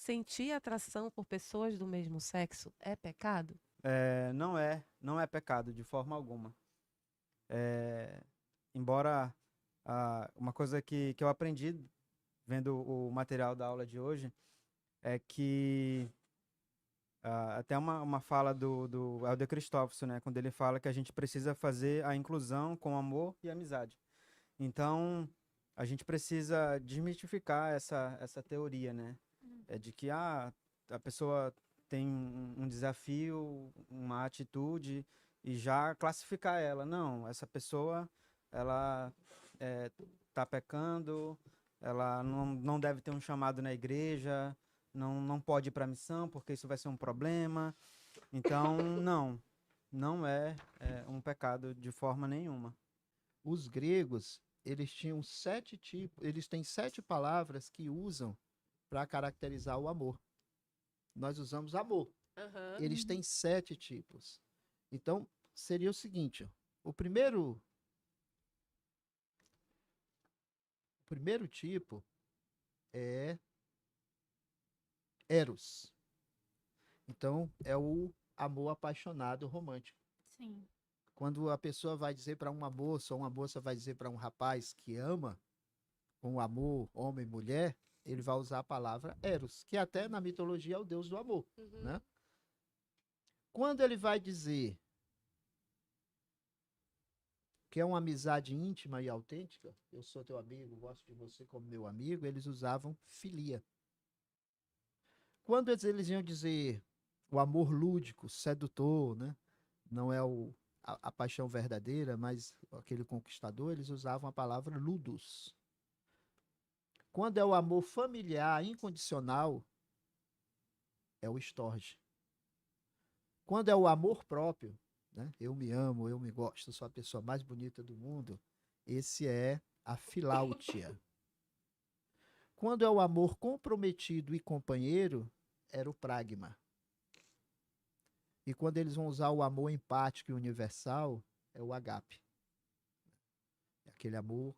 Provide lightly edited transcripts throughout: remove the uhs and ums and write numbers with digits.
sentir atração por pessoas do mesmo sexo é pecado? Não é pecado de forma alguma. Embora uma coisa que eu aprendi vendo o material da aula de hoje é que até uma fala do Helder Christofson, né, quando ele fala que a gente precisa fazer a inclusão com amor e amizade. Então, a gente precisa desmistificar essa teoria, né? De que a pessoa tem um desafio, uma atitude e já classificar ela. Não, essa pessoa, ela tá pecando, ela não deve ter um chamado na igreja, não pode ir para a missão porque isso vai ser um problema. Então, não é um pecado de forma nenhuma. Os gregos, eles tinham 7 tipos, eles têm 7 palavras que usam para caracterizar o amor. Nós usamos amor. Eles têm 7 tipos. Então, seria o seguinte, ó, o primeiro tipo é eros. Então, é o amor apaixonado romântico. Sim. Quando a pessoa vai dizer para uma moça, ou uma moça vai dizer para um rapaz que ama, com amor, homem e mulher, ele vai usar a palavra eros, que até na mitologia é o deus do amor, né? Quando ele vai dizer que é uma amizade íntima e autêntica, eu sou teu amigo, gosto de você como meu amigo, eles usavam filia. Quando eles iam dizer o amor lúdico, sedutor, né? Não é a paixão verdadeira, mas aquele conquistador, eles usavam a palavra ludus. Quando é o amor familiar, incondicional, é o storge. Quando é o amor próprio, né? Eu me amo, eu me gosto, sou a pessoa mais bonita do mundo, esse é a filáutia. Quando é o amor comprometido e companheiro, era o pragma. E quando eles vão usar o amor empático e universal, é o agape. É aquele amor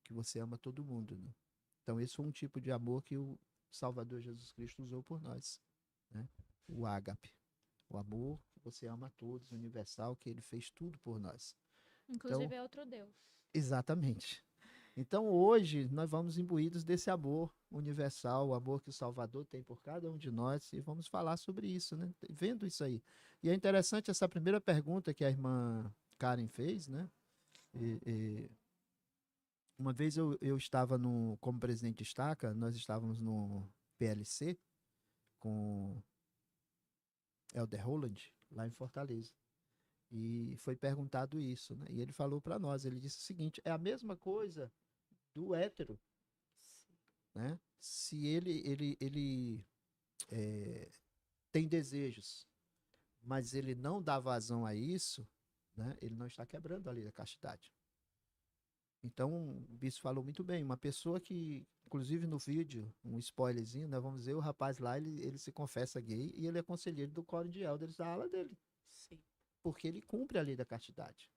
que você ama todo mundo, né? Então, esse foi um tipo de amor que o Salvador Jesus Cristo usou por nós, né? O ágape. O amor que você ama a todos, universal, que ele fez tudo por nós. Inclusive Então, é outro Deus. exatamente. Então, hoje, nós vamos imbuídos desse amor universal, o amor que o Salvador tem por cada um de nós, e vamos falar sobre isso, né? Vendo isso aí. E é interessante essa primeira pergunta que a irmã Karen fez, né? Uma vez eu estava como presidente de estaca, nós estávamos no PLC com Elder Roland, lá em Fortaleza. E foi perguntado isso, né? E ele falou para nós, ele disse o seguinte, é a mesma coisa do hétero, né? Se ele tem desejos, mas ele não dá vazão a isso, né? Ele não está quebrando a lei da castidade. Então, o bispo falou muito bem. Uma pessoa que, inclusive no vídeo, um spoilerzinho, né? Vamos dizer, o rapaz lá, ele se confessa gay e ele é conselheiro do coro de elders da ala dele. Sim. Porque ele cumpre a lei da castidade.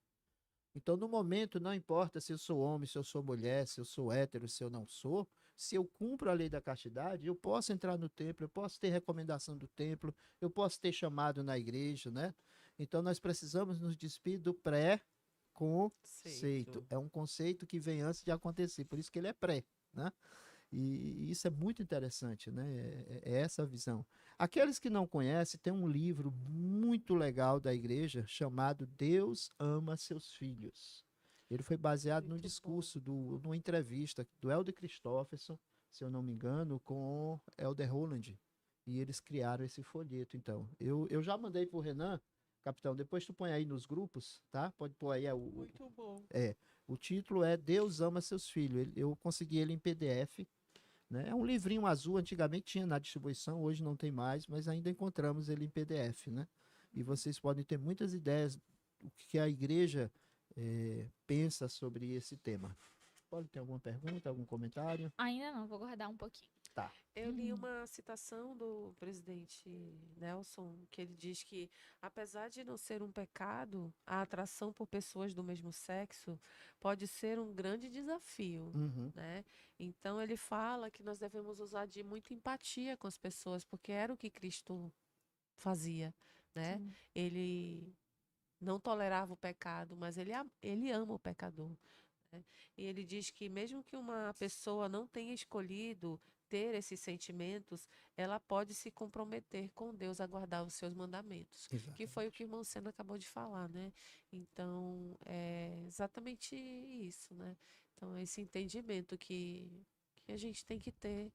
Então, no momento, não importa se eu sou homem, se eu sou mulher, se eu sou hétero, se eu não sou, se eu cumpro a lei da castidade, eu posso entrar no templo, eu posso ter recomendação do templo, eu posso ter chamado na igreja, né? Então, nós precisamos nos despir do conceito. É um conceito que vem antes de acontecer, por isso que ele é pré, né? E isso é muito interessante, né? É essa a visão. Aqueles que não conhecem, tem um livro muito legal da igreja chamado Deus Ama Seus Filhos. Ele foi baseado num discurso, numa entrevista do Elder Christofferson, se eu não me engano, com Elder Roland. E eles criaram esse folheto, então. Eu já mandei pro Renan, capitão, depois tu põe aí nos grupos, tá? Pode pôr aí. Muito bom. O título é Deus Ama Seus Filhos. Eu consegui ele em PDF, né? É um livrinho azul, antigamente tinha na distribuição, hoje não tem mais, mas ainda encontramos ele em PDF, né? E vocês podem ter muitas ideias do que a igreja pensa sobre esse tema. Pode ter alguma pergunta, algum comentário? Ainda não, vou guardar um pouquinho. libertar. Eu li uma citação do presidente Nelson, que ele diz que, apesar de não ser um pecado, a atração por pessoas do mesmo sexo pode ser um grande desafio, Uhum. né? Então ele fala que nós devemos usar de muita empatia com as pessoas, porque era o que Cristo fazia, né? Sim. Ele não tolerava o pecado, mas ele ama o pecador, né? E ele diz que mesmo que uma pessoa não tenha escolhido ter esses sentimentos, ela pode se comprometer com Deus a guardar os seus mandamentos, que foi o que o irmão Sena acabou de falar, né? Então, é exatamente isso, né? Então, esse entendimento que a gente tem que ter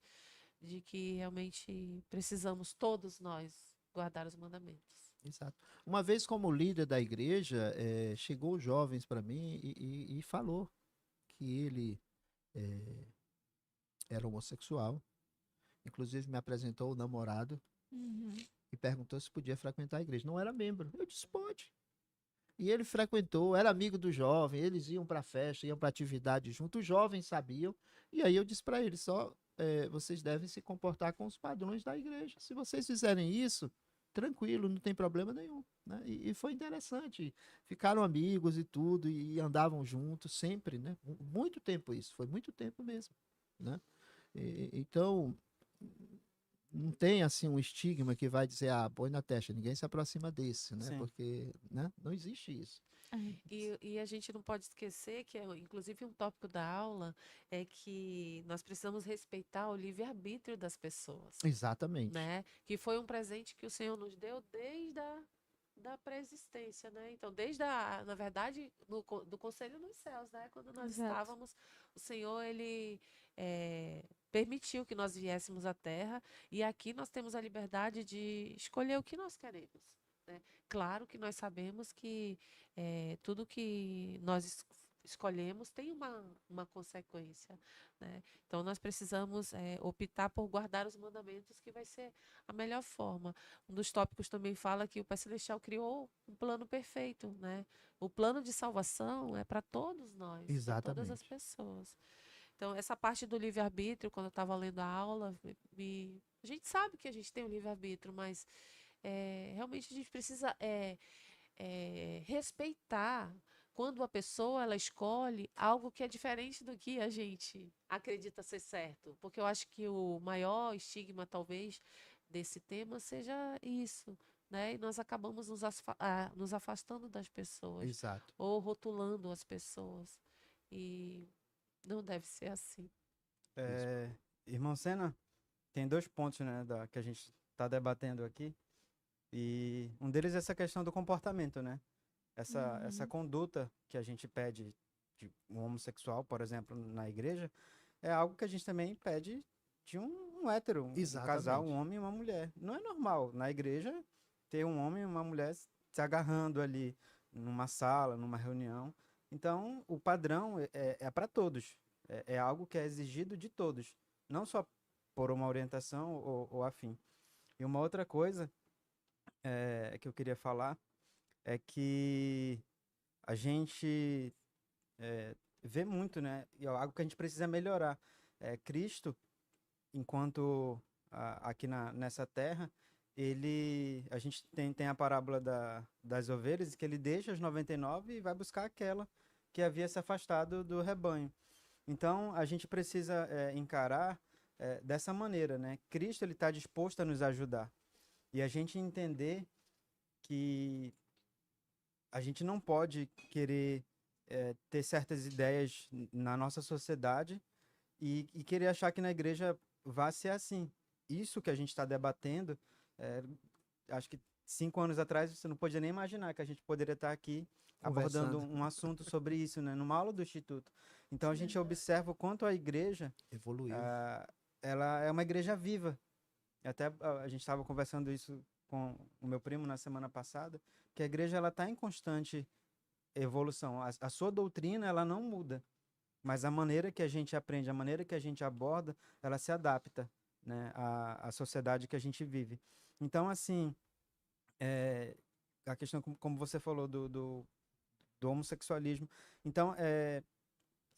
de que realmente precisamos todos nós guardar os mandamentos. Exato. Uma vez, como líder da igreja, chegou jovens para mim e falou que ele eh, era homossexual. Inclusive, me apresentou o namorado Uhum. e perguntou se podia frequentar a igreja. Não era membro. Eu disse, pode. E ele frequentou, era amigo do jovem, eles iam para festa, iam para atividade junto, os jovens sabiam. E aí eu disse para eles, vocês devem se comportar com os padrões da igreja. Se vocês fizerem isso, tranquilo, não tem problema nenhum, né? E foi interessante. Ficaram amigos e tudo, e andavam juntos sempre, né? Muito tempo isso, foi muito tempo mesmo, né? Então, não tem assim um estigma que vai dizer, põe na testa, ninguém se aproxima desse, né? Sim. Porque, né? Não existe isso. E a gente não pode esquecer que, inclusive, um tópico da aula é que nós precisamos respeitar o livre-arbítrio das pessoas, Exatamente. né? Que foi um presente que o Senhor nos deu desde a da pré-existência, né? Então, na verdade, do conselho nos céus, né? Quando nós Exato. estávamos, o Senhor, ele permitiu que nós viéssemos à Terra e aqui nós temos a liberdade de escolher o que nós queremos, né? Claro que nós sabemos que tudo que nós escolhemos tem uma consequência, né? Então, nós precisamos optar por guardar os mandamentos, que vai ser a melhor forma. Um dos tópicos também fala que o Pai Celestial criou um plano perfeito, né? O plano de salvação é para todos nós, para todas as Exatamente. pessoas. Então, essa parte do livre-arbítrio, quando eu estava lendo a aula, a gente sabe que a gente tem o livre-arbítrio, mas realmente a gente precisa respeitar quando a pessoa ela escolhe algo que é diferente do que a gente acredita ser certo. Porque eu acho que o maior estigma, talvez, desse tema seja isso, né? E nós acabamos nos afastando das pessoas Exato. ou rotulando as pessoas. E não deve ser assim. Irmão Sena, tem 2 pontos, né, que a gente está debatendo aqui. E um deles é essa questão do comportamento, né? Essa conduta que a gente pede de um homossexual, por exemplo, na igreja, é algo que a gente também pede de um hétero, um casal, um Exatamente. homem e uma mulher. Não é normal na igreja ter um homem e uma mulher se agarrando ali numa sala, numa reunião. Então, o padrão é para todos. É algo que é exigido de todos, não só por uma orientação ou afim. E uma outra coisa que eu queria falar é que a gente vê muito, né? E é algo que a gente precisa melhorar. Cristo, enquanto aqui nessa terra, a gente tem a parábola das ovelhas, que ele deixa as 99 e vai buscar aquela que havia se afastado do rebanho. Então, a gente precisa encarar dessa maneira, né? Cristo, ele está disposto a nos ajudar. E a gente entender que a gente não pode querer ter certas ideias na nossa sociedade e querer achar que na igreja vai ser assim. Isso que a gente está debatendo, acho que 5 anos atrás você não podia nem imaginar que a gente poderia estar aqui abordando Conversando. um assunto sobre isso, né, numa aula do Instituto. Então a gente observa o quanto a igreja, Evoluiu. ela é uma igreja viva. Até a gente estava conversando isso com o meu primo na semana passada, que a igreja ela está em constante evolução. A sua doutrina ela não muda, mas a maneira que a gente aprende, a maneira que a gente aborda, ela se adapta, né, à sociedade que a gente vive. Então, assim, a questão, como você falou, do homossexualismo. Então,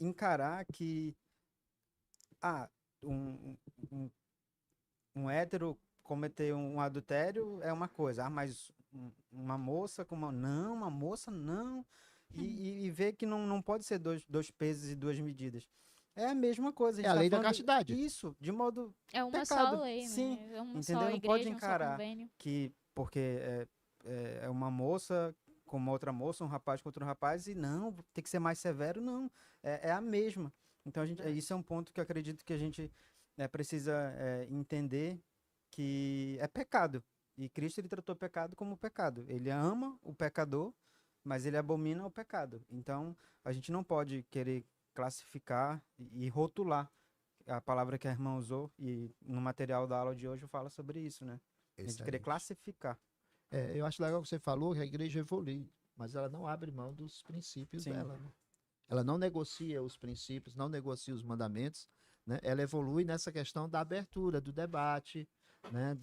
encarar que um um hétero cometer um adultério é uma coisa, mas uma moça com uma... Não, uma moça não. E ver que não pode ser dois pesos e duas medidas. É a mesma coisa, a É gente a tá lei da falando castidade. isso, de modo É uma só pecado. lei, Sim, né? É uma entendeu? só Não pode igreja, um só encarar convênio. que porque é uma moça com uma outra moça, um rapaz com outro rapaz, e não, tem que ser mais severo, não. É a mesma. Então, isso é um ponto que eu acredito que a gente precisa entender que é pecado. E Cristo, ele tratou o pecado como pecado. Ele ama o pecador, mas ele abomina o pecado. Então, a gente não pode querer classificar e rotular a palavra que a irmã usou, e no material da aula de hoje fala sobre isso, né? A gente querer Excelente. classificar. Eu acho legal que você falou que a igreja evolui, mas ela não abre mão dos princípios Sim. dela, né? Ela não negocia os princípios, não negocia os mandamentos, né? Ela evolui nessa questão da abertura, do debate, né?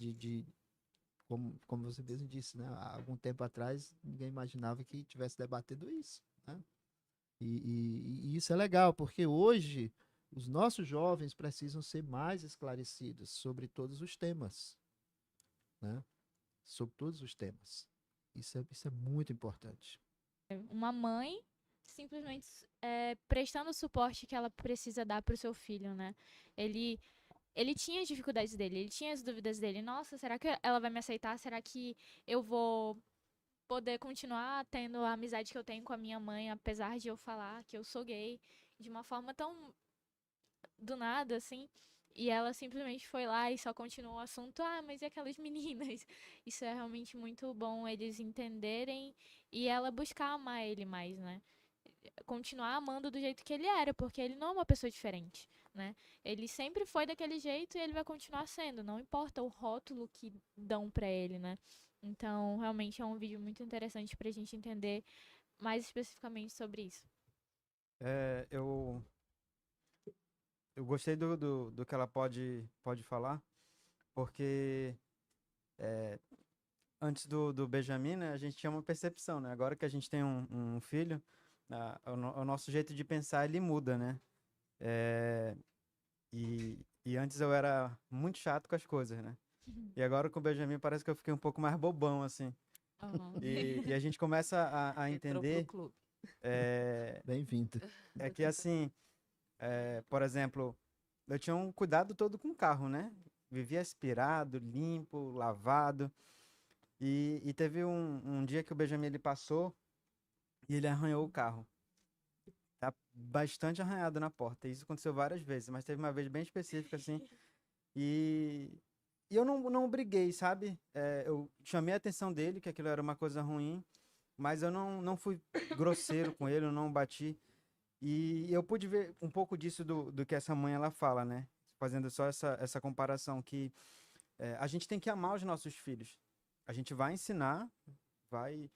Como você mesmo disse, né? Há algum tempo atrás, ninguém imaginava que tivesse debatendo isso, né? E isso é legal, porque hoje os nossos jovens precisam ser mais esclarecidos sobre todos os temas, né? Sobre todos os temas. Isso é muito importante. Uma mãe simplesmente prestando o suporte que ela precisa dar pro seu filho, né? Ele tinha as dificuldades dele, ele tinha as dúvidas dele. Nossa, será que ela vai me aceitar? Será que eu vou poder continuar tendo a amizade que eu tenho com a minha mãe, apesar de eu falar que eu sou gay, de uma forma tão do nada, assim? E ela simplesmente foi lá e só continuou o assunto. Ah, mas e aquelas meninas? Isso é realmente muito bom eles entenderem e ela buscar amar ele mais, né? Continuar amando do jeito que ele era, porque ele não é uma pessoa diferente, né? Ele sempre foi daquele jeito e ele vai continuar sendo, não importa o rótulo que dão pra ele, né? Então, realmente é um vídeo muito interessante pra gente entender mais especificamente sobre isso. Eu gostei do que ela pode falar, porque antes do Benjamin, né, a gente tinha uma percepção, né? Agora que a gente tem um filho, o nosso jeito de pensar, ele muda, né? É, e antes eu era muito chato com as coisas, né? E agora com o Benjamin parece que eu fiquei um pouco mais bobão, assim. Uhum. E a gente começa a Entrou pro entender clube. Bem-vindo. que, assim, por exemplo, eu tinha um cuidado todo com o carro, né? Vivia aspirado, limpo, lavado. E teve um dia que o Benjamin ele passou e ele arranhou o carro. Tá bastante arranhado na porta. Isso aconteceu várias vezes, mas teve uma vez bem específica, assim. E, e eu não briguei, sabe? Eu chamei a atenção dele, que aquilo era uma coisa ruim, mas eu não fui grosseiro com ele, eu não bati. E eu pude ver um pouco disso do que essa mãe ela fala, né? Fazendo só essa comparação, que a gente tem que amar os nossos filhos. A gente vai ensinar, vai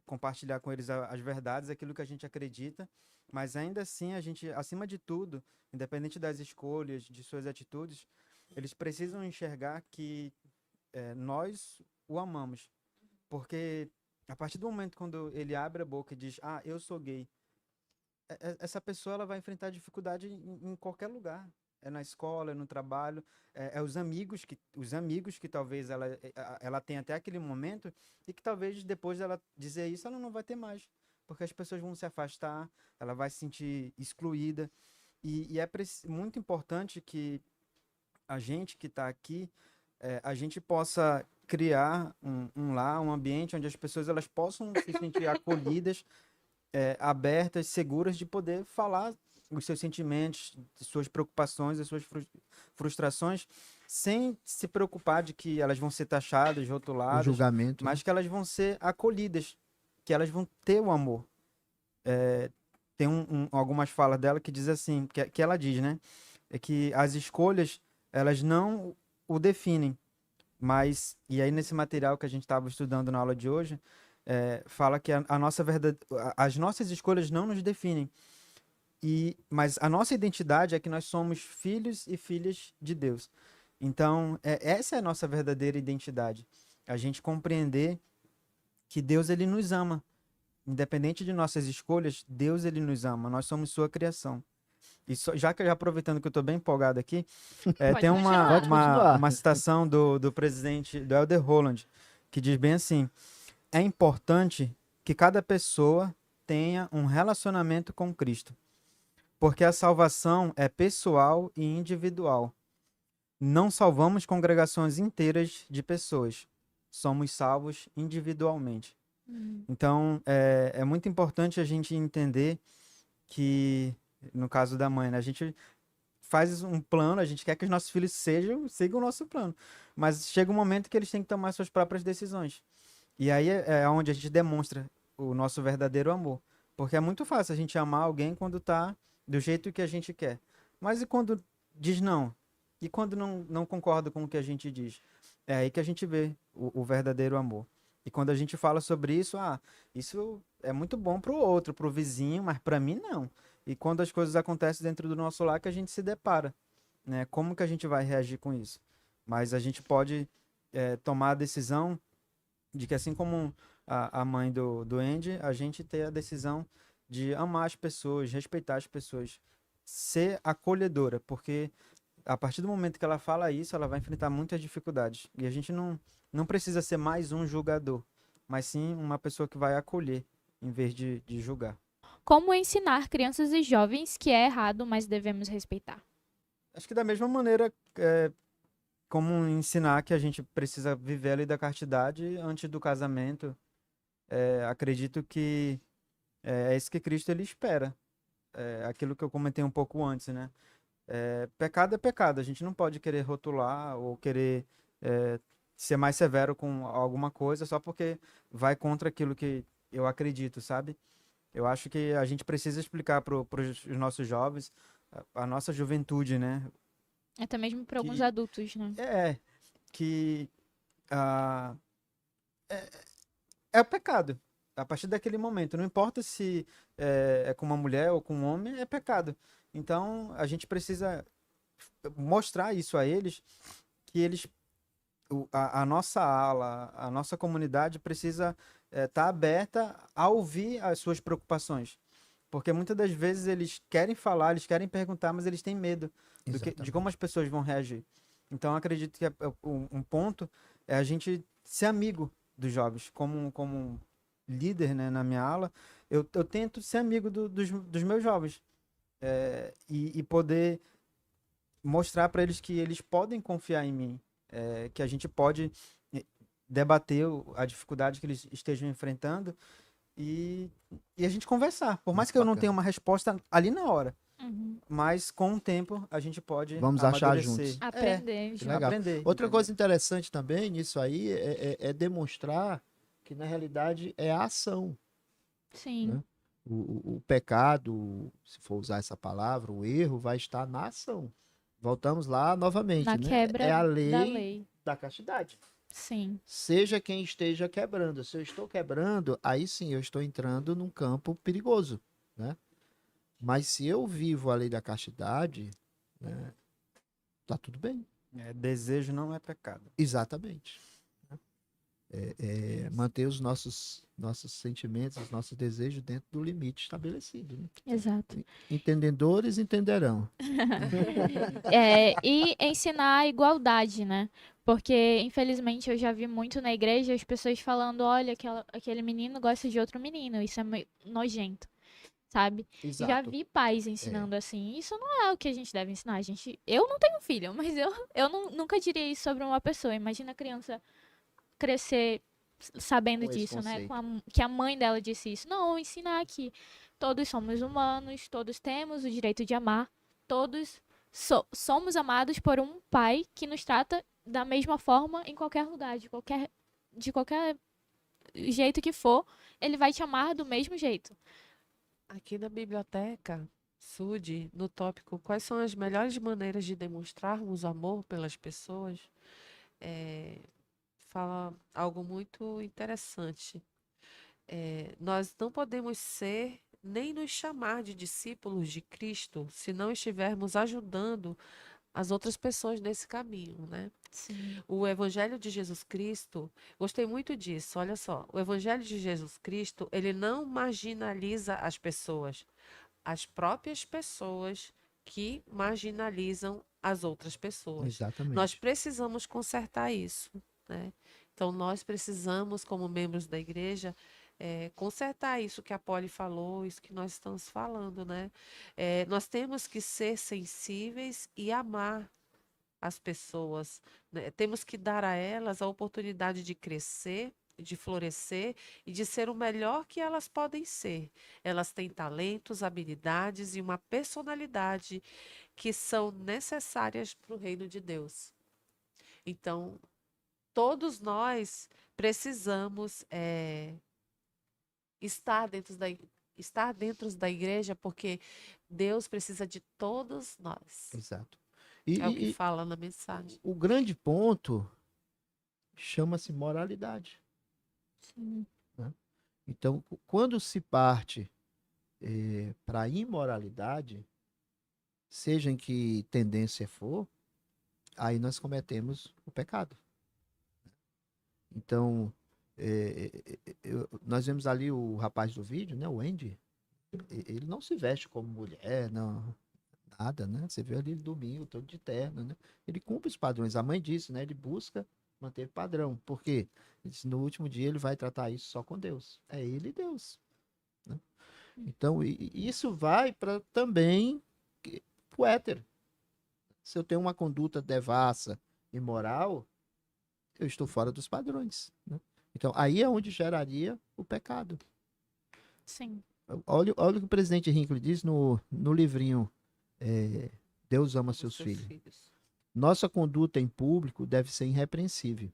compartilhar com eles as verdades, aquilo que a gente acredita, mas ainda assim a gente, acima de tudo, independente das escolhas, de suas atitudes, eles precisam enxergar que nós o amamos. Porque a partir do momento quando ele abre a boca e diz, eu sou gay, essa pessoa ela vai enfrentar dificuldade em qualquer lugar. É na escola, é no trabalho, é os amigos que talvez ela tenha até aquele momento e que talvez depois dela dizer isso, ela não vai ter mais. Porque as pessoas vão se afastar, ela vai se sentir excluída. E é muito importante que a gente que está aqui, a gente possa criar um lar, um ambiente onde as pessoas elas possam se sentir acolhidas, abertas, seguras de poder falar os seus sentimentos, suas preocupações, as suas frustrações, sem se preocupar de que elas vão ser taxadas, O rotuladas, julgamento, né? mas que elas vão ser acolhidas, que elas vão ter o amor. Tem algumas falas dela que diz assim, que ela diz, né? É que as escolhas, elas não o definem, mas, e aí nesse material que a gente estava estudando na aula de hoje, fala que a nossa verdade, as nossas escolhas não nos definem, mas a nossa identidade é que nós somos filhos e filhas de Deus. Então, essa é a nossa verdadeira identidade. A gente compreender que Deus ele nos ama. Independente de nossas escolhas, Deus ele nos ama. Nós somos sua criação. E já aproveitando que eu estou bem empolgado aqui, Pode tem continuar. Pode continuar. uma citação do presidente, do Elder Holland, que diz bem assim: é importante que cada pessoa tenha um relacionamento com Cristo, porque a salvação é pessoal e individual. Não salvamos congregações inteiras de pessoas, somos salvos individualmente. Então, é muito importante a gente entender que, no caso da mãe, né, a gente faz um plano, a gente quer que os nossos filhos sigam o nosso plano, mas chega um momento que eles têm que tomar suas próprias decisões. E aí é onde a gente demonstra o nosso verdadeiro amor. Porque é muito fácil a gente amar alguém quando tá do jeito que a gente quer. Mas e quando diz não? E quando não concorda com o que a gente diz? É aí que a gente vê o verdadeiro amor. E quando a gente fala sobre isso, isso é muito bom pro outro, pro vizinho, mas para mim não. E quando as coisas acontecem dentro do nosso lar, que a gente se depara, né? Como que a gente vai reagir com isso? Mas a gente pode tomar a decisão de que, assim como a mãe do Andy, a gente ter a decisão de amar as pessoas, respeitar as pessoas, ser acolhedora, porque a partir do momento que ela fala isso, ela vai enfrentar muitas dificuldades. E a gente não precisa ser mais um julgador, mas sim uma pessoa que vai acolher em vez de julgar. Como ensinar crianças e jovens que é errado, mas devemos respeitar? Acho que da mesma maneira, como ensinar que a gente precisa viver a lei da castidade antes do casamento, acredito que é isso que Cristo ele espera. É aquilo que eu comentei um pouco antes, né? Pecado é pecado, a gente não pode querer rotular ou querer ser mais severo com alguma coisa só porque vai contra aquilo que eu acredito, sabe? Eu acho que a gente precisa explicar para os nossos jovens, a nossa juventude, né? Até mesmo para alguns Que- adultos, né? Que ah, é o pecado. A partir daquele momento, não importa se é com uma mulher ou com um homem, é pecado. Então, a gente precisa mostrar isso a eles, que a nossa ala, a nossa comunidade precisa estar aberta a ouvir as suas preocupações. Porque muitas das vezes eles querem falar, eles querem perguntar, mas eles têm medo de como as pessoas vão reagir. Então, eu acredito que um ponto é a gente ser amigo dos jovens. Como líder, né, na minha ala, eu tento ser amigo dos meus jovens. E poder mostrar para eles que eles podem confiar em mim, que a gente pode debater a dificuldade que eles estejam enfrentando e a gente conversar. Por mais Muito que eu não bacana. tenha uma resposta ali na hora, Uhum. mas com o tempo a gente pode Vamos achar amadurecer. juntos. Aprender. Que junto. legal. Aprender. Outra entendeu? coisa interessante também nisso aí é demonstrar que na realidade é a ação, Sim. né? O pecado, se for usar essa palavra, o erro vai estar na ação. Voltamos lá novamente, Na né? quebra É a da lei lei. da castidade. Sim. Seja quem esteja quebrando. Se eu estou quebrando, aí sim eu estou entrando num campo perigoso, né? Mas se eu vivo a lei da castidade, né, tá tudo bem. Desejo não é pecado. Exatamente. Manter os nossos sentimentos, os nossos desejos dentro do limite estabelecido, né? Exato. Entendedores entenderão. E ensinar a igualdade, né? Porque, infelizmente, eu já vi muito na igreja as pessoas falando: olha, aquele menino gosta de outro menino, isso é meio nojento, sabe? Já Exato. vi pais ensinando assim. Isso não é o que a gente deve ensinar. Eu não tenho filho, mas eu nunca diria isso sobre uma pessoa. Imagina a criança crescer sabendo Com esse disso, né? conceito. Que a mãe dela disse isso. Não, ensinar que todos somos humanos, todos temos o direito de amar, todos somos amados por um pai que nos trata da mesma forma em qualquer lugar, de qualquer jeito que for, ele vai te amar do mesmo jeito. Aqui na biblioteca, Sud, no tópico Quais são as melhores maneiras de demonstrarmos amor pelas pessoas, fala algo muito interessante. Nós não podemos ser nem nos chamar de discípulos de Cristo se não estivermos ajudando as outras pessoas nesse caminho, né? Sim. O Evangelho de Jesus Cristo, gostei muito disso, olha só. O Evangelho de Jesus Cristo, ele não marginaliza as pessoas. As próprias pessoas que marginalizam as outras pessoas. Exatamente. Nós precisamos consertar isso, né? Então, nós precisamos, como membros da igreja, consertar isso que a Polly falou, isso que nós estamos falando, né? Nós temos que ser sensíveis e amar as pessoas, né? Temos que dar a elas a oportunidade de crescer, de florescer e de ser o melhor que elas podem ser. Elas têm talentos, habilidades e uma personalidade que são necessárias para o reino de Deus. Então, todos nós precisamos estar estar dentro da igreja, porque Deus precisa de todos nós. Exato. É o que E fala na mensagem. o grande ponto chama-se moralidade. Sim. Então, quando se parte para a imoralidade, seja em que tendência for, aí nós cometemos o pecado. Então, nós vemos ali o rapaz do vídeo, né, o Andy, ele não se veste como mulher, não, nada, né? Você vê ali ele domingo, todo de terno, né? Ele cumpre os padrões. A mãe disse, né? Ele busca manter padrão. Por quê? Ele disse, no último dia ele vai tratar isso só com Deus. É ele e Deus, né? Então, isso vai para também o hétero. Se eu tenho uma conduta devassa, imoral, eu estou fora dos padrões, né? Então, aí é onde geraria o pecado. Sim. Olha o que o presidente Hinckley diz no livrinho Deus ama Os seus seus filhos. filhos. Nossa conduta em público deve ser irrepreensível.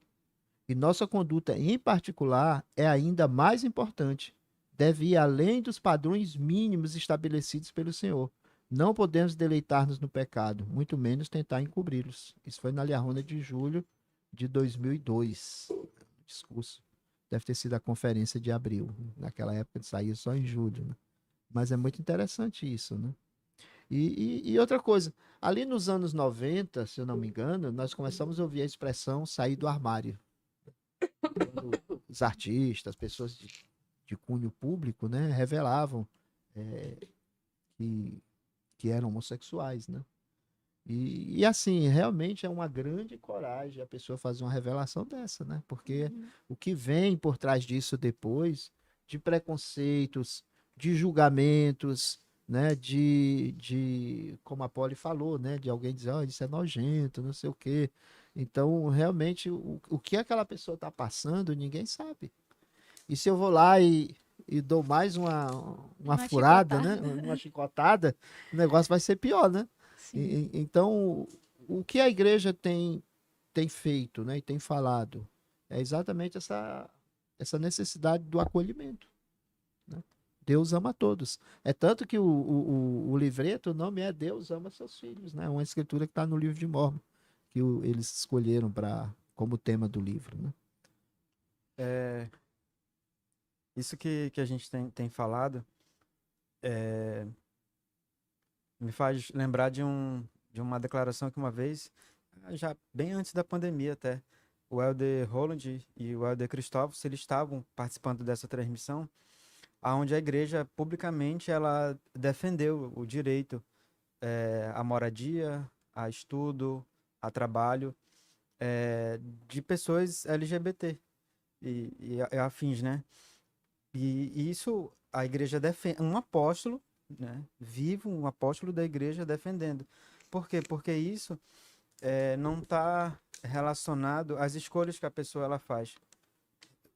E nossa conduta em particular é ainda mais importante. Deve ir além dos padrões mínimos estabelecidos pelo Senhor. Não podemos deleitar-nos no pecado, muito menos tentar encobri-los. Isso foi na Liarona de julho de 2002. Discurso. Deve ter sido a conferência de abril. Naquela época saía só em julho, né? Mas é muito interessante isso, né? E outra coisa, ali nos anos 90, se eu não me engano, nós começamos a ouvir a expressão sair do armário. Quando os artistas, pessoas de cunho público, né, revelavam que, que eram homossexuais, né? E assim, realmente é uma grande coragem a pessoa fazer uma revelação dessa, né? Porque o que vem por trás disso depois, de preconceitos, de julgamentos, né? Como a Polly falou, né? De alguém dizer, oh, isso é nojento, não sei o quê. Então, realmente, o que aquela pessoa está passando, ninguém sabe. E se eu vou lá e dou mais uma furada, né? chicotada. Uma chicotada, o negócio vai ser pior, né? Sim. Então, o que a igreja tem feito, né, e tem falado é exatamente essa necessidade do acolhimento, né? Deus ama todos. É tanto que o livreto, o nome é Deus ama seus filhos, né? É uma escritura que está no livro de Mórmon, que eles escolheram como tema do livro, né? Isso que a gente tem falado me faz lembrar de uma declaração que uma vez, já bem antes da pandemia até, o Elder Roland e o Elder Cristóvão, eles estavam participando dessa transmissão, onde a igreja publicamente ela defendeu o direito à moradia, a estudo, a trabalho de pessoas LGBT e afins, né? E isso a igreja defende, um apóstolo, né, vivo, um apóstolo da igreja defendendo. Por quê? Porque isso não está relacionado às escolhas que a pessoa ela faz.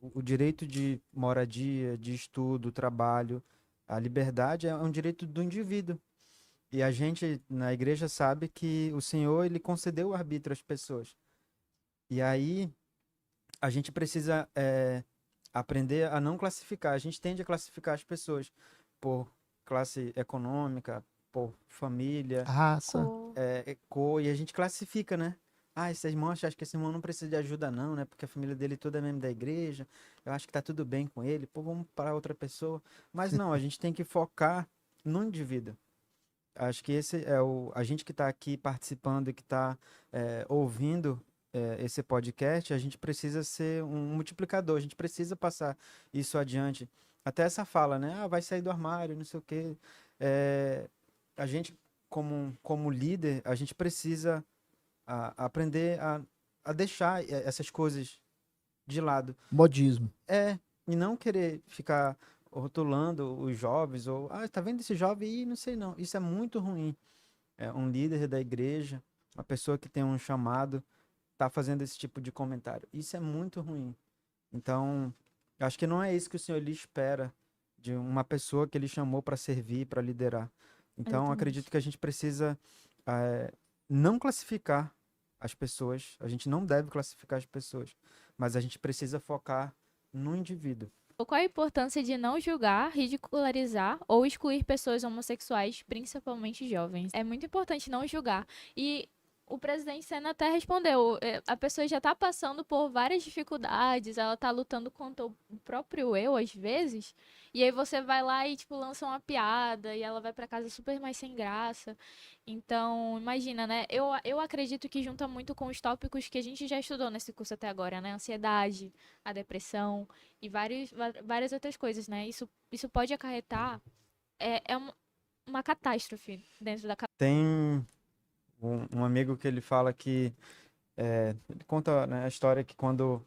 O direito de moradia, de estudo, trabalho, a liberdade é um direito do indivíduo. E a gente na igreja sabe que o Senhor ele concedeu o arbítrio às pessoas. E aí a gente precisa aprender a não classificar. A gente tende a classificar as pessoas por classe econômica, por família, Raça. cor, e a gente classifica, né? Ah, esse irmão, acho que esse irmão não precisa de ajuda não, né? Porque a família dele toda é membro da igreja, eu acho que tá tudo bem com ele, pô, vamos para outra pessoa. Mas não, a gente tem que focar no indivíduo. Acho que esse é a gente que está aqui participando e que está ouvindo esse podcast, a gente precisa ser um multiplicador, a gente precisa passar isso adiante. Até essa fala, né? Ah, vai sair do armário, não sei o quê. A gente como líder, a gente precisa aprender a deixar essas coisas de lado. Modismo. E não querer ficar rotulando os jovens, ou, tá vendo esse jovem aí? Não sei não. Isso é muito ruim. Um líder da igreja, uma pessoa que tem um chamado, tá fazendo esse tipo de comentário. Isso é muito ruim. Então, acho que não é isso que o Senhor ele espera de uma pessoa que ele chamou para servir, para liderar. Então, acredito Exatamente. que a gente precisa não classificar as pessoas, a gente não deve classificar as pessoas, mas a gente precisa focar no indivíduo. Qual a importância de não julgar, ridicularizar ou excluir pessoas homossexuais, principalmente jovens? É muito importante não julgar. E o presidente Senna até respondeu, a pessoa já está passando por várias dificuldades, ela está lutando contra o próprio eu, às vezes, e aí você vai lá e, tipo, lança uma piada, e ela vai para casa super mais sem graça. Então, imagina, né? Eu acredito que junta muito com os tópicos que a gente já estudou nesse curso até agora, né? Ansiedade, a depressão e várias outras coisas, né? Isso pode acarretar uma catástrofe dentro da cabeça. Tem um amigo que ele fala que ele conta, né, a história que quando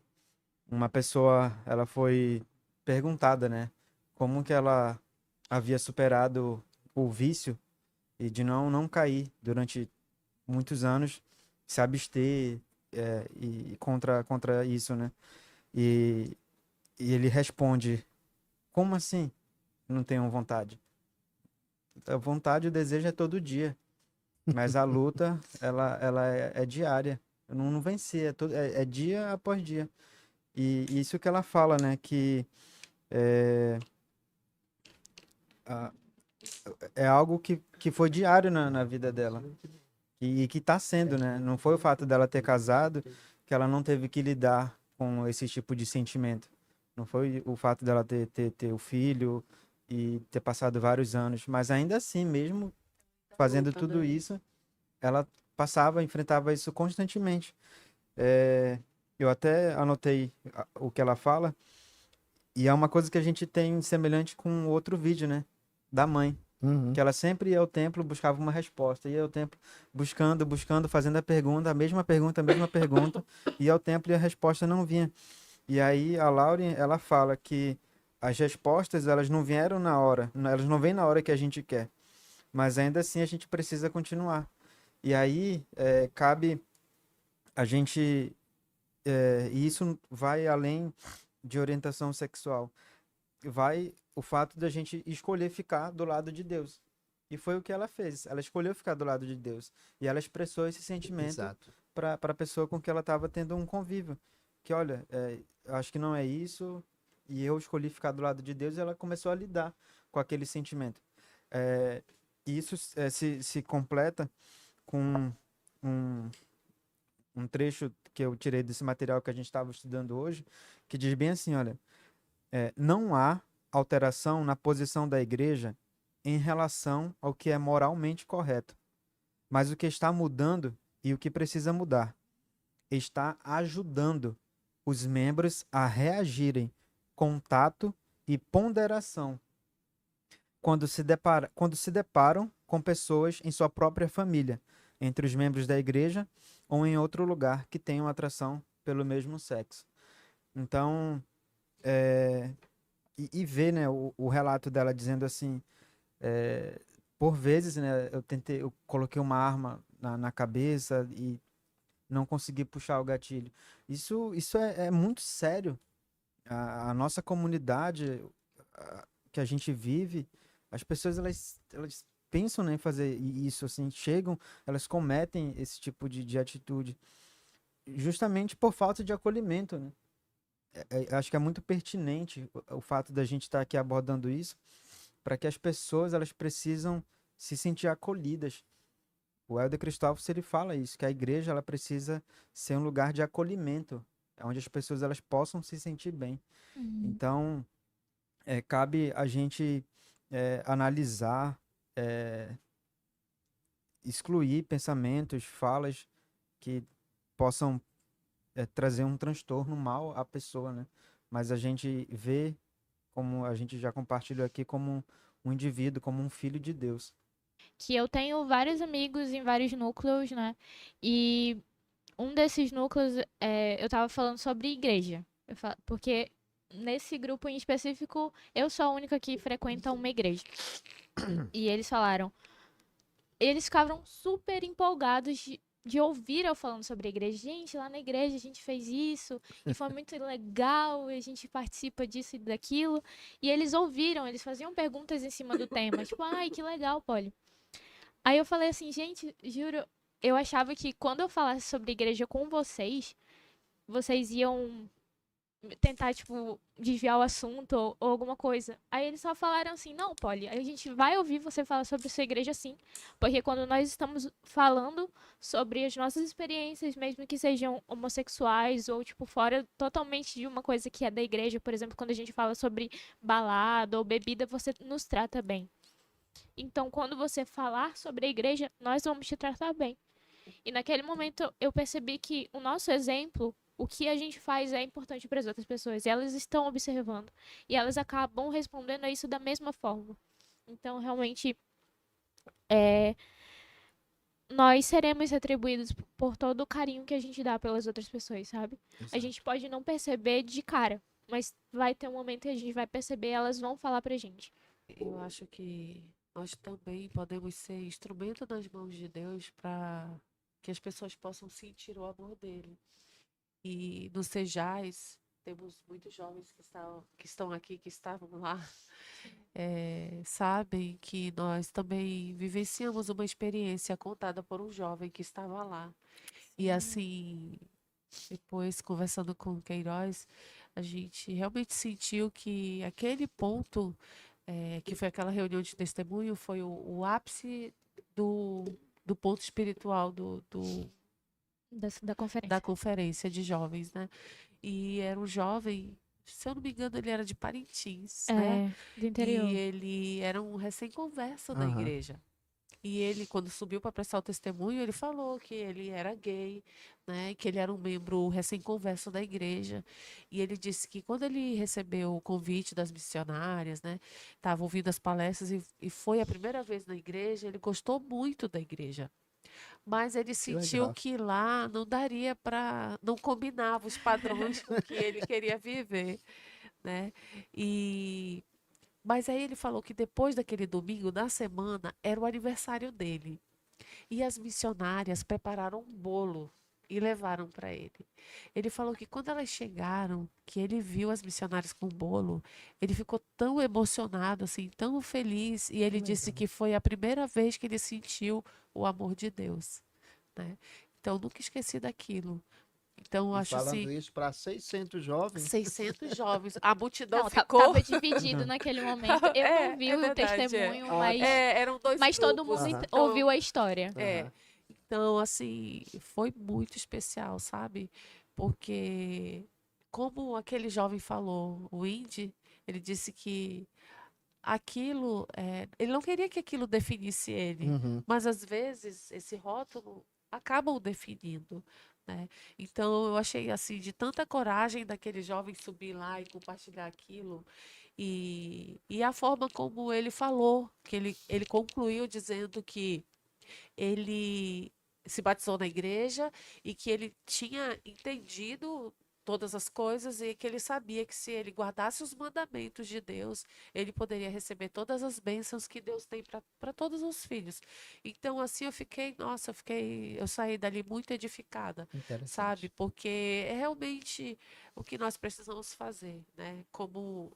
uma pessoa ela foi perguntada, né, como que ela havia superado o vício e de não cair durante muitos anos, se abster e contra isso, né? E, e ele responde: como assim? Não tenho vontade. A vontade, o desejo é todo dia, mas a luta ela é diária. Eu não venci, é dia após dia. E isso que ela fala, né? Que é, a- é algo que foi diário na vida dela. E que está sendo, né? Não foi o fato dela ter casado que ela não teve que lidar com esse tipo de sentimento. Não foi o fato dela ter o filho e ter passado vários anos. Mas ainda assim, mesmo fazendo Luta, tudo né? isso, ela enfrentava isso constantemente. Eu até anotei o que ela fala. E é uma coisa que a gente tem semelhante com outro vídeo, né? Da mãe. Uhum. Que ela sempre ia ao templo, buscava uma resposta. Ia ao templo, buscando, fazendo a mesma pergunta. Ia ao templo e a resposta não vinha. E aí a Lauren, ela fala que as respostas, elas não vieram na hora. Elas não vêm na hora que a gente quer. Mas ainda assim a gente precisa continuar. E aí cabe a gente... e isso vai além de orientação sexual. Vai o fato da gente escolher ficar do lado de Deus. E foi o que ela fez. Ela escolheu ficar do lado de Deus. E ela expressou esse sentimento Exato. para a pessoa com que ela estava tendo um convívio. Que, olha, eu acho que não é isso. E eu escolhi ficar do lado de Deus. E ela começou a lidar com aquele sentimento. E isso se completa com um, um trecho que eu tirei desse material que a gente estava estudando hoje, que diz bem assim, olha, não há alteração na posição da igreja em relação ao que é moralmente correto. Mas o que está mudando e o que precisa mudar está ajudando os membros a reagirem com tato e ponderação quando se deparam com pessoas em sua própria família, entre os membros da igreja ou em outro lugar que tenham atração pelo mesmo sexo. Então, e ver, né, o relato dela dizendo assim, por vezes, né, eu coloquei uma arma na cabeça e não consegui puxar o gatilho. Isso é muito sério. A nossa comunidade que a gente vive, as pessoas elas pensam, né, em fazer isso, assim, chegam, elas cometem esse tipo de atitude justamente por falta de acolhimento, né? Acho que é muito pertinente o fato da gente estar aqui abordando isso, para que as pessoas elas precisam se sentir acolhidas. O Helder Cristóvão, ele fala isso, que a igreja ela precisa ser um lugar de acolhimento, onde as pessoas elas possam se sentir bem. Uhum. Então, cabe a gente analisar, excluir pensamentos, falas que possam trazer um transtorno mal à pessoa, né? Mas a gente vê, como a gente já compartilhou aqui, como um indivíduo, como um filho de Deus. que eu tenho vários amigos em vários núcleos, né? E um desses núcleos, eu tava falando sobre igreja. Porque nesse grupo em específico, eu sou a única que frequenta uma igreja. E eles falaram, eles ficavam super empolgados de ouvir eu falando sobre a igreja. Gente, lá na igreja a gente fez isso, e foi muito legal, e a gente participa disso e daquilo. E eles ouviram, eles faziam perguntas em cima do tema, tipo, ai, que legal, Polly. Aí eu falei assim, gente, juro, eu achava que quando eu falasse sobre igreja com vocês, vocês iam tentar, tipo, desviar o assunto ou alguma coisa. Aí eles só falaram assim, não, Polly, a gente vai ouvir você falar sobre sua igreja sim, porque quando nós estamos falando sobre as nossas experiências, mesmo que sejam homossexuais ou, tipo, fora totalmente de uma coisa que é da igreja, por exemplo, quando a gente fala sobre balada ou bebida, você nos trata bem. Então, quando você falar sobre a igreja, nós vamos te tratar bem. E naquele momento eu percebi que o nosso exemplo, o que a gente faz é importante para as outras pessoas. E elas estão observando. E elas acabam respondendo a isso da mesma forma. Então, realmente, é, nós seremos retribuídos por todo o carinho que a gente dá pelas outras pessoas, sabe? A gente pode não perceber de cara, mas vai ter um momento que a gente vai perceber, elas vão falar pra gente. Eu acho que nós também podemos ser instrumento nas mãos de Deus para que as pessoas possam sentir o amor dele. E no Sejais, temos muitos jovens que estão aqui, que estavam lá, sabem que nós também vivenciamos uma experiência contada por um jovem que estava lá. E assim, depois, conversando com o Queiroz, a gente realmente sentiu que aquele ponto, que foi aquela reunião de testemunho, foi o ápice do, do ponto espiritual Da da conferência. conferência de jovens, né? E era um jovem, se eu não me engano, ele era de Parintins, né? É, do E interior. ele era um recém-converso na Aham. igreja. E ele, quando subiu para prestar o testemunho, ele falou que ele era gay, né? Que ele era um membro recém-converso da igreja. E ele disse que quando ele recebeu o convite das missionárias, né? Estava ouvindo as palestras e foi a primeira vez na igreja, ele gostou muito da igreja. Mas ele Que sentiu legal. que lá não daria para, não combinava os padrões com que ele queria viver, né? E mas aí ele falou que depois daquele domingo, na semana, era o aniversário dele. E as missionárias prepararam um bolo e levaram para ele. Ele falou que quando elas chegaram, que ele viu as missionárias com o bolo, ele ficou tão emocionado, assim, tão feliz, e ele disse legal. que foi a primeira vez que ele sentiu o amor de Deus, né? Então, nunca esqueci daquilo. Então, eu E acho assim, falando isso para 600 jovens, 600 jovens, a multidão Não, ficou. tava dividido naquele momento. Eu não vi É o verdade, é. testemunho, ótimo. Eram dois mas todo grupos, mundo Aham, então, ouviu a história. é. aham. Então, assim, foi muito especial, sabe? Porque, como aquele jovem falou, o Indy, ele disse que aquilo, ele não queria que aquilo definisse ele, Uhum. mas às vezes esse rótulo acaba o definindo, né? Então, eu achei, assim, de tanta coragem daquele jovem subir lá e compartilhar aquilo, e a forma como ele falou, que ele concluiu dizendo que ele se batizou na igreja e que ele tinha entendido todas as coisas e que ele sabia que se ele guardasse os mandamentos de Deus, ele poderia receber todas as bênçãos que Deus tem para todos os filhos. Então, assim, eu fiquei, nossa, eu saí dali muito edificada, sabe? Interessante. Porque é realmente o que nós precisamos fazer, né? Como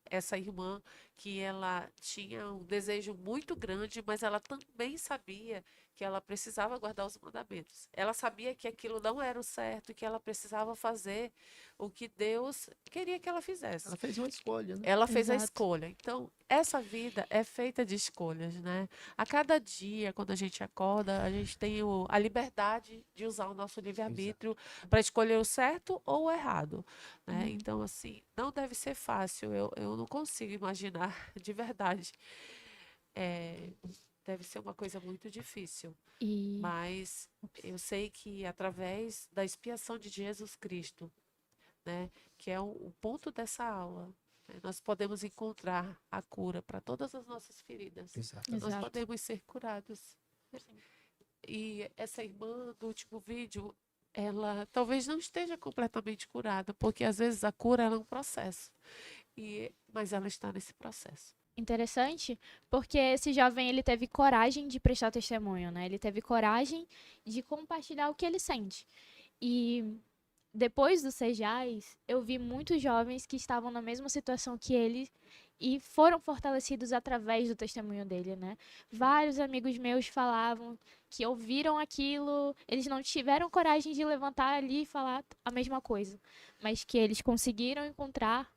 essa irmã que ela tinha um desejo muito grande, mas ela também sabia que ela precisava guardar os mandamentos. Ela sabia que aquilo não era o certo e que ela precisava fazer o que Deus queria que ela fizesse. Ela fez uma escolha, né? Ela fez a Exato. escolha. Então, essa vida é feita de escolhas, né? A cada dia, quando a gente acorda, a gente tem a liberdade de usar o nosso Exato. livre-arbítrio para escolher o certo ou o errado, né? Uhum. Então, assim, não deve ser fácil. Eu não consigo imaginar, de verdade. É, deve ser uma coisa muito difícil. E Mas eu sei que através da expiação de Jesus Cristo, né, que é o ponto dessa aula, Nós podemos encontrar a cura para todas as nossas feridas. Exatamente. Nós Exato. podemos ser curados. E essa irmã do último vídeo, ela talvez não esteja completamente curada, porque às vezes a cura ela é um processo. Mas ela está nesse processo. Interessante, porque esse jovem ele teve coragem de prestar testemunho, né? Ele teve coragem de compartilhar o que ele sente. E depois dos Sejais, eu vi muitos jovens que estavam na mesma situação que ele e foram fortalecidos através do testemunho dele, né? Vários amigos meus falavam que ouviram aquilo, eles não tiveram coragem de levantar ali e falar a mesma coisa, mas que eles conseguiram encontrar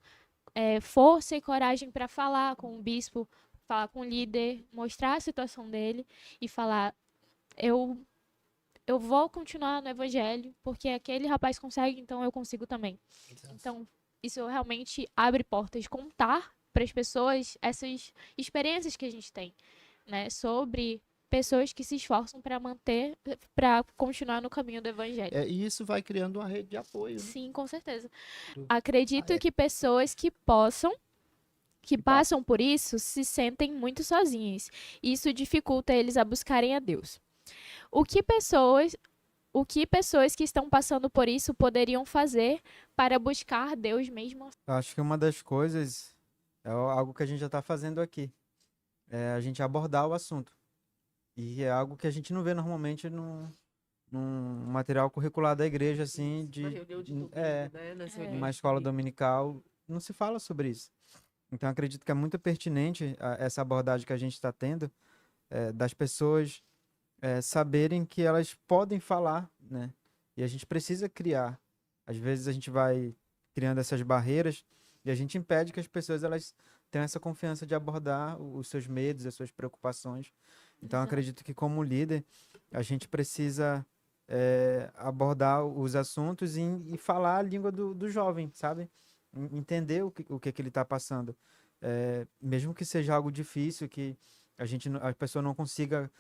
força e coragem para falar com o bispo, falar com o líder, mostrar a situação dele e falar: eu vou continuar no evangelho, porque aquele rapaz consegue, então eu consigo também. Então, isso realmente abre portas, contar para as pessoas essas experiências que a gente tem, né, sobre pessoas que se esforçam para continuar no caminho do evangelho. E isso vai criando uma rede de apoio, né? Sim, com certeza. Do- Acredito que pessoas que passam por isso se sentem muito sozinhas. Isso dificulta eles a buscarem a Deus. O que pessoas que estão passando por isso poderiam fazer para buscar Deus mesmo? Eu acho que uma das coisas é algo que a gente já está fazendo aqui. É a gente abordar o assunto. E é algo que a gente não vê normalmente num material curricular da igreja, assim, Uma reunião de domingo, é, né? Nas É. reuniões uma de escola domingo. dominical, não se fala sobre isso. Então, acredito que é muito pertinente essa abordagem que a gente está tendo, das pessoas saberem que elas podem falar, né? E a gente precisa criar. Às vezes a gente vai criando essas barreiras e a gente impede que as pessoas elas tenham essa confiança de abordar os seus medos, as suas preocupações. Então, Exato. acredito que como líder, a gente precisa abordar os assuntos e falar a língua do jovem, sabe? Entender o que ele está passando. Mesmo que seja algo difícil, que a pessoa não consiga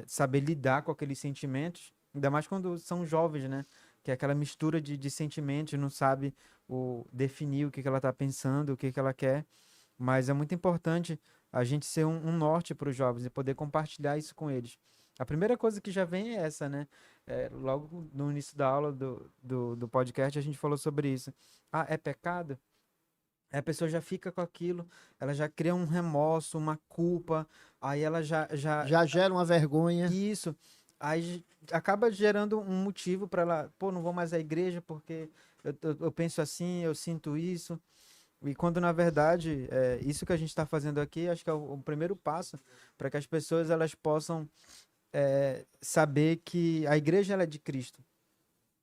saber lidar com aqueles sentimentos, ainda mais quando são jovens, né? Que é aquela mistura de sentimentos, não sabe definir o que ela está pensando, o que ela quer. Mas é muito importante a gente ser um norte para os jovens e poder compartilhar isso com eles. A primeira coisa que já vem é essa, né? Logo no início da aula do podcast, a gente falou sobre isso. Ah, é pecado? Aí a pessoa já fica com aquilo, ela já cria um remorso, uma culpa, aí ela Já gera uma vergonha. isso, aí acaba gerando um motivo para ela, pô, não vou mais à igreja porque eu penso assim, eu sinto isso. E quando na verdade, isso que a gente está fazendo aqui, acho que é o primeiro passo para que as pessoas elas possam saber que a igreja ela é de Cristo,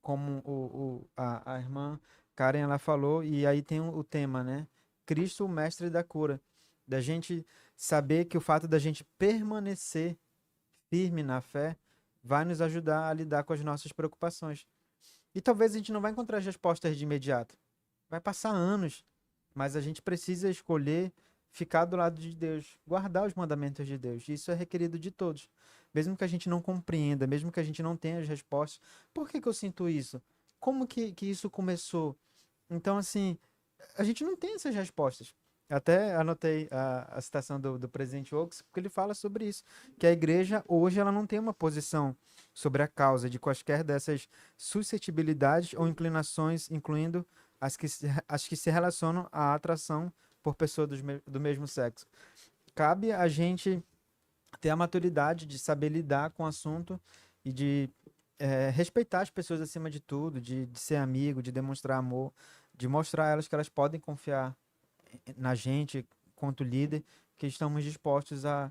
como a irmã Karen ela falou, e aí tem o tema, né? Cristo, o mestre da cura. Da gente saber que o fato da gente permanecer firme na fé vai nos ajudar a lidar com as nossas preocupações. E talvez a gente não vai encontrar as respostas de imediato. Vai passar anos, mas a gente precisa escolher ficar do lado de Deus, guardar os mandamentos de Deus. Isso é requerido de todos. Mesmo que a gente não compreenda, mesmo que a gente não tenha as respostas. Por que eu sinto isso? Como que isso começou? Então, assim, a gente não tem essas respostas. Até anotei a citação do presidente Oaks, porque ele fala sobre isso, que a igreja hoje ela não tem uma posição sobre a causa de quaisquer dessas suscetibilidades ou inclinações, incluindo as que se relacionam à atração por pessoas do mesmo sexo. Cabe a gente ter a maturidade de saber lidar com o assunto e de respeitar as pessoas acima de tudo, de ser amigo, de demonstrar amor, de mostrar a elas que elas podem confiar na gente, quanto líder, que estamos dispostos a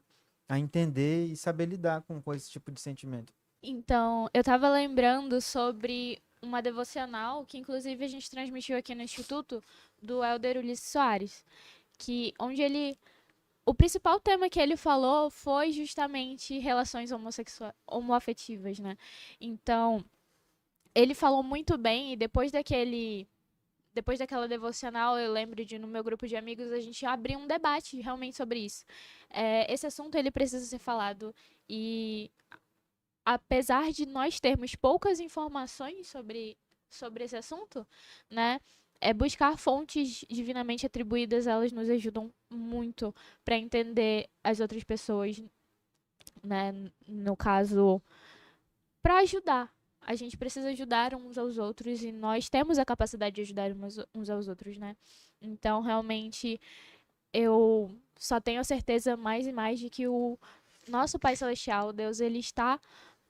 entender e saber lidar com esse tipo de sentimento. Então, eu tava lembrando sobre uma devocional que inclusive a gente transmitiu aqui no Instituto do Elder Ulisses Soares, onde o principal tema que ele falou foi justamente relações homoafetivas, né? Então, ele falou muito bem e depois daquela devocional, eu lembro no meu grupo de amigos, a gente abriu um debate realmente sobre isso. Esse assunto, ele precisa ser falado e apesar de nós termos poucas informações sobre esse assunto, né, buscar fontes divinamente atribuídas, elas nos ajudam muito para entender as outras pessoas, né? No caso, para ajudar. A gente precisa ajudar uns aos outros e nós temos a capacidade de ajudar uns aos outros, né? Então, realmente, eu só tenho certeza mais e mais de que o nosso Pai Celestial, Deus, ele está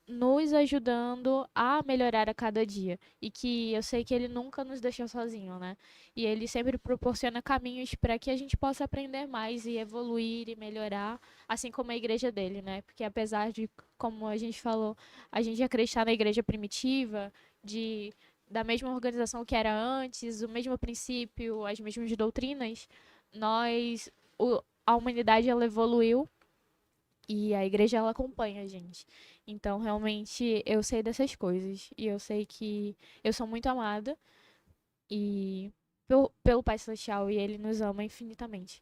nos ajudando a melhorar a cada dia. E que eu sei que ele nunca nos deixou sozinho, né? E ele sempre proporciona caminhos para que a gente possa aprender mais e evoluir e melhorar, assim como a igreja dele, né? Porque apesar de, como a gente falou, a gente acreditar na igreja primitiva, da mesma organização que era antes, o mesmo princípio, as mesmas doutrinas, a humanidade ela evoluiu e a igreja ela acompanha a gente. Então, realmente, eu sei dessas coisas. E eu sei que eu sou muito amada e pelo Pai Celestial e Ele nos ama infinitamente.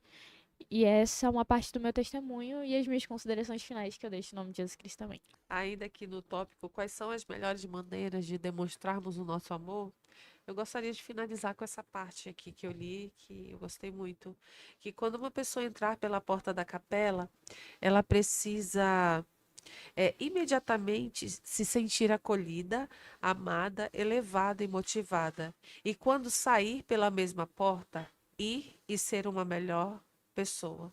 E essa é uma parte do meu testemunho e as minhas considerações finais que eu deixo em nome de Jesus Cristo também. Ainda aqui no tópico, quais são as melhores maneiras de demonstrarmos o nosso amor? Eu gostaria de finalizar com essa parte aqui que eu li, que eu gostei muito. Que quando uma pessoa entrar pela porta da capela, ela precisa imediatamente se sentir acolhida, amada, elevada e motivada. E quando sair pela mesma porta, ir e ser uma melhor pessoa.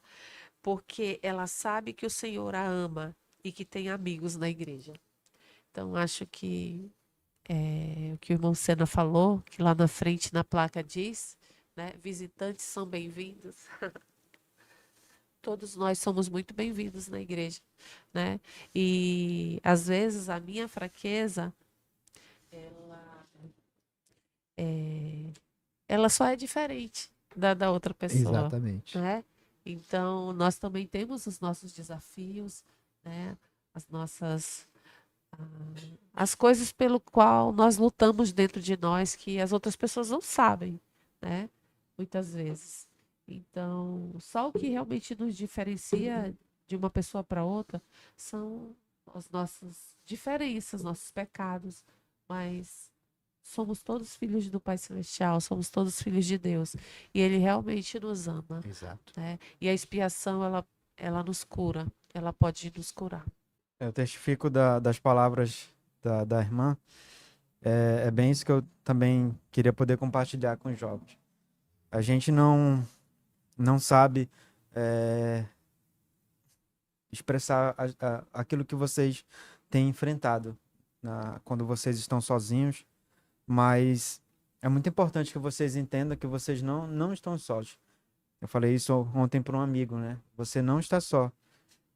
Porque ela sabe que o Senhor a ama e que tem amigos na igreja. Então, acho que o que o irmão Sena falou, que lá na frente na placa diz, né, visitantes são bem-vindos. Todos nós somos muito bem-vindos na igreja, né? E às vezes a minha fraqueza, ela, ela só é diferente da outra pessoa, Exatamente. né? Então nós também temos os nossos desafios, né? As nossas as coisas pelo qual nós lutamos dentro de nós que as outras pessoas não sabem, né? Muitas vezes. Então, só o que realmente nos diferencia de uma pessoa para outra são as nossas diferenças, nossos pecados, mas somos todos filhos do Pai Celestial, somos todos filhos de Deus, e Ele realmente nos ama, Exato. né? E a expiação, ela nos cura, ela pode nos curar. Eu testifico das palavras da irmã. É bem isso que eu também queria poder compartilhar com os jovens. A gente não sabe expressar aquilo que vocês têm enfrentado quando vocês estão sozinhos, mas é muito importante que vocês entendam que vocês não estão sós. Eu falei isso ontem para um amigo, né? Você não está só.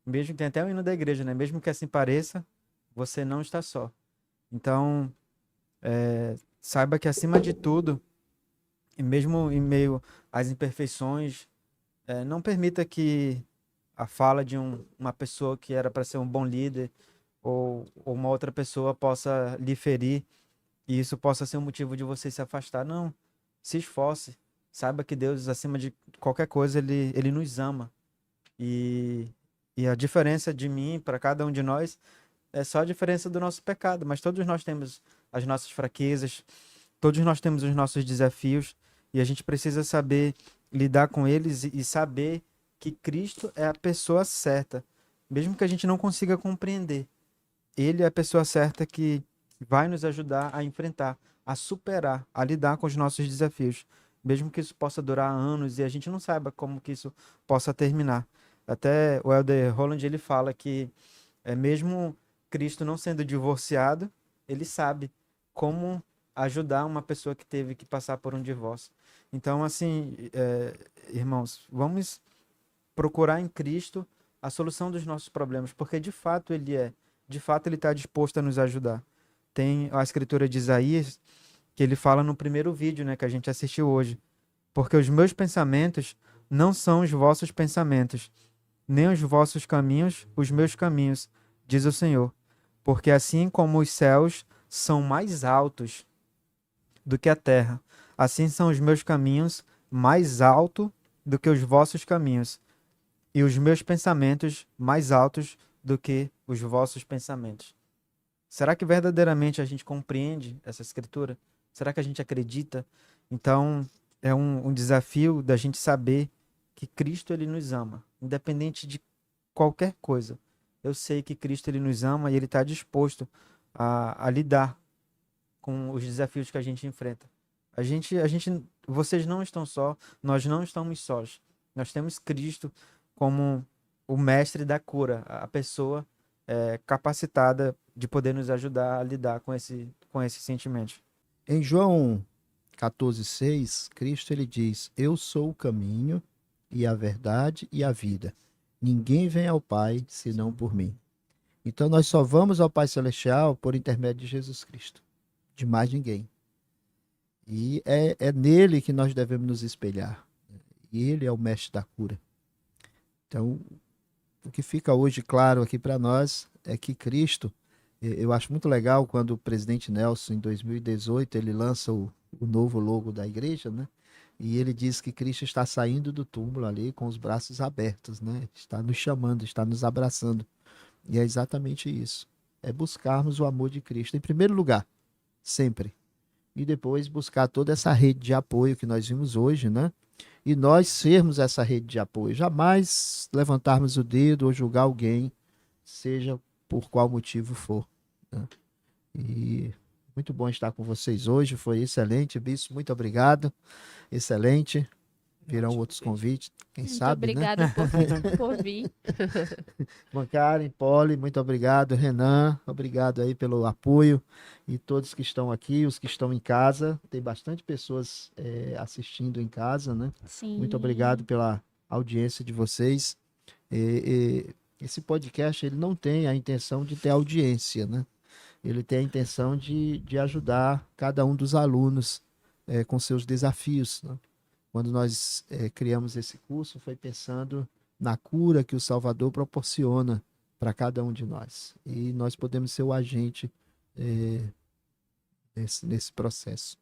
Mesmo que tenha até o hino da igreja, né? Mesmo que assim pareça, você não está só. Então, saiba que acima de tudo, e mesmo em meio às imperfeições, não permita que a fala de uma pessoa que era para ser um bom líder ou uma outra pessoa possa lhe ferir e isso possa ser um motivo de você se afastar. Não, se esforce. Saiba que Deus, acima de qualquer coisa, ele nos ama. E a diferença de mim para cada um de nós é só a diferença do nosso pecado, mas todos nós temos as nossas fraquezas, todos nós temos os nossos desafios e a gente precisa saber lidar com eles e saber que Cristo é a pessoa certa, mesmo que a gente não consiga compreender. Ele é a pessoa certa que vai nos ajudar a enfrentar, a superar, a lidar com os nossos desafios, mesmo que isso possa durar anos e a gente não saiba como que isso possa terminar. Até o Elder Holland, ele fala que mesmo Cristo não sendo divorciado, ele sabe como ajudar uma pessoa que teve que passar por um divórcio. Então, assim, irmãos, vamos procurar em Cristo a solução dos nossos problemas, porque de fato ele está disposto a nos ajudar. Tem a escritura de Isaías, que ele fala no primeiro vídeo, né, que a gente assistiu hoje, porque os meus pensamentos não são os vossos pensamentos, nem os vossos caminhos, os meus caminhos, diz o Senhor. Porque assim como os céus são mais altos do que a terra, assim são os meus caminhos mais altos do que os vossos caminhos, e os meus pensamentos mais altos do que os vossos pensamentos. Será que verdadeiramente a gente compreende essa escritura? Será que a gente acredita Então, é um desafio da gente saber que Cristo ele nos ama, independente de qualquer coisa. Eu sei que Cristo ele nos ama e ele está disposto a lidar com os desafios que a gente enfrenta. Vocês não estão só, nós não estamos sós. Nós temos Cristo como o mestre da cura, a pessoa capacitada de poder nos ajudar a lidar com esse sentimento. Em João 14,6, Cristo ele diz: Eu sou o caminho e a verdade e a vida. Ninguém vem ao Pai senão por mim. Então nós só vamos ao Pai Celestial por intermédio de Jesus Cristo, de mais ninguém. E é nele que nós devemos nos espelhar. E ele é o mestre da cura. Então, o que fica hoje claro aqui para nós é que Cristo, eu acho muito legal quando o presidente Nelson, em 2018, ele lança o novo logo da igreja, né? E ele diz que Cristo está saindo do túmulo ali com os braços abertos, né? Está nos chamando, está nos abraçando. E é exatamente isso. É buscarmos o amor de Cristo em primeiro lugar, sempre. E depois buscar toda essa rede de apoio que nós vimos hoje, né? E nós sermos essa rede de apoio. Jamais levantarmos o dedo ou julgar alguém, seja por qual motivo for, né? E muito bom estar com vocês hoje. Foi excelente, Bispo. Muito obrigado. Excelente. Virão Ótimo, outros beijo. convites, quem Muito sabe, né? obrigada por vir. Karen, Poli, muito obrigado. Renan, obrigado aí pelo apoio. E todos que estão aqui, os que estão em casa. Tem bastante pessoas assistindo em casa, né? Sim. Muito obrigado pela audiência de vocês. Esse podcast ele não tem a intenção de ter audiência, né? Ele tem a intenção de ajudar cada um dos alunos com seus desafios, né? Quando nós criamos esse curso, foi pensando na cura que o Salvador proporciona para cada um de nós. E nós podemos ser o agente nesse processo.